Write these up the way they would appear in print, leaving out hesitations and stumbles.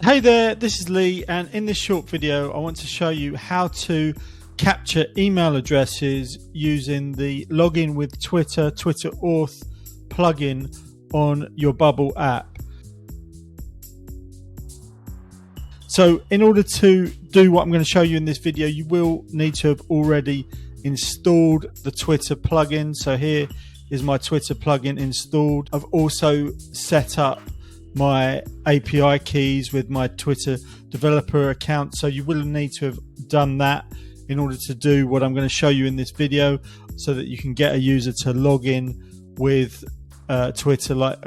Hey there, this is Lee, and in this short video I want to show you how to capture email addresses using the Login with Twitter Auth plugin on your Bubble app. So in order to do what I'm going to show you in this video, you will need to have already installed the Twitter plugin. So here is my Twitter plugin installed. I've also set up my API keys with my Twitter developer account, so you will need to have done that in order to do what I'm going to show you in this video, so that you can get a user to log in with Twitter like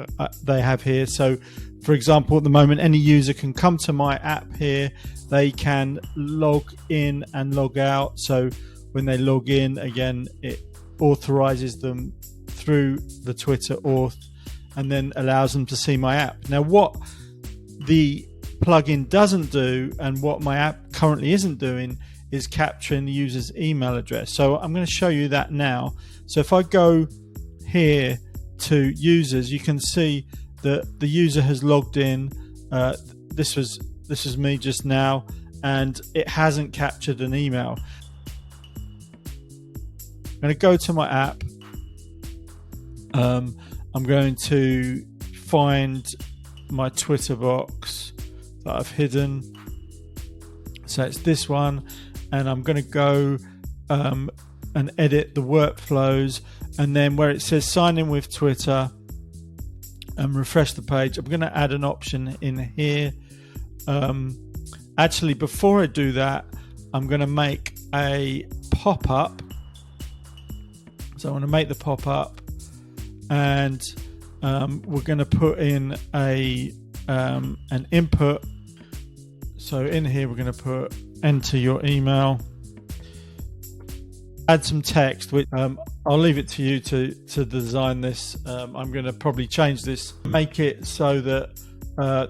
they have here. So for example, at the moment any user can come to my app here, they can log in and log out. So when they log in, again, it authorizes them through the Twitter auth and then allows them to see my app. Now what the plugin doesn't do, and what my app currently isn't doing, is capturing the user's email address. So I'm going to show you that now. So if I go here to users, you can see that the user has logged in. This was me just now, and it hasn't captured an email. I'm going to go to my app. I'm going to find my Twitter box that I've hidden. So it's this one, and I'm going to go and edit the workflows, and then where it says sign in with Twitter and refresh the page, I'm going to add an option in here. Actually, before I do that, I'm going to make a pop-up. So I want to make the pop-up, and we're going to put in an input. So in here we're going to put enter your email, add some text, which I'll leave it to you to design this. I'm going to probably change this, make it so that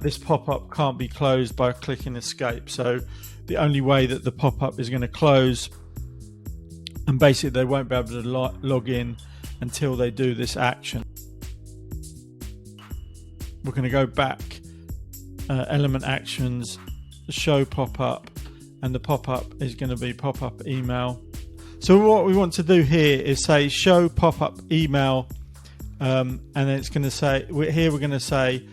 this pop-up can't be closed by clicking escape. So the only way that the pop-up is going to close, and basically they won't be able to log in until they do this action. We're going to go back, element actions, show pop-up, and the pop-up is going to be pop-up email. So what we want to do here is say show pop-up email, and then it's going to say, here we're going to say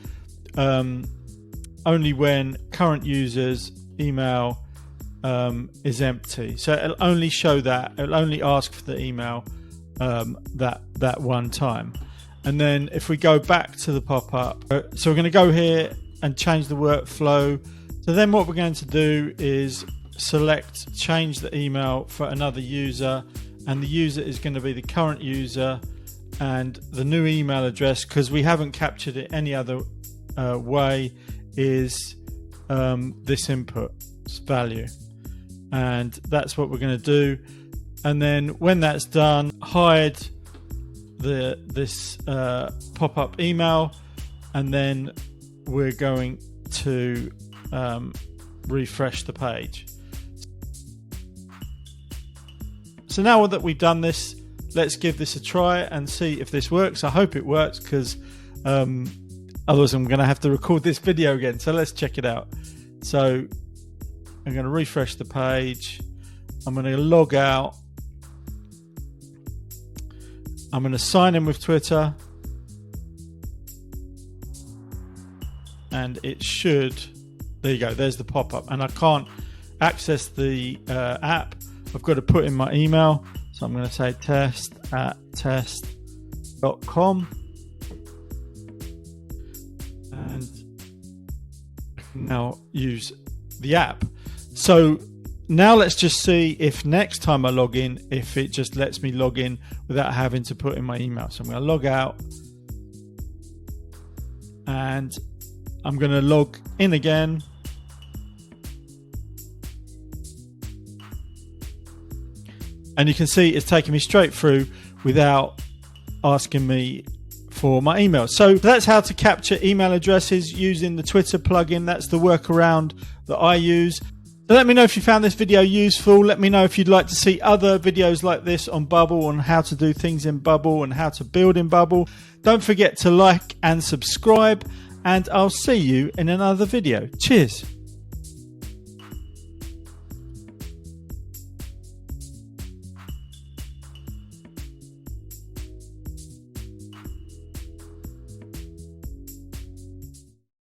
only when current user's email is empty. So it'll only show that, it'll only ask for the email that one time. And then if we go back to the pop-up, so we're going to go here and change the workflow. So then what we're going to do is select change the email for another user, and the user is going to be the current user, and the new email address, because we haven't captured it any other way, is this input value, and that's what we're going to do. And then when that's done, hide this pop-up email, and then we're going to refresh the page. So now that we've done this, let's give this a try and see if this works. I hope it works, because otherwise I'm going to have to record this video again. So let's check it out. So I'm going to refresh the page. I'm going to log out. I'm going to sign in with Twitter, and it should, there you go, there's the pop-up, and I can't access the app. I've got to put in my email, so I'm going to say test@test.com, and I can now use the app. So now let's just see if next time I log in, if it just lets me log in without having to put in my email. So I'm going to log out, and I'm going to log in again. And you can see it's taking me straight through without asking me for my email. So that's how to capture email addresses using the Twitter plugin. That's the workaround that I use. So let me know if you found this video useful. Let me know if you'd like to see other videos like this on Bubble, on how to do things in Bubble and how to build in Bubble. Don't forget to like and subscribe, and I'll see you in another video. Cheers.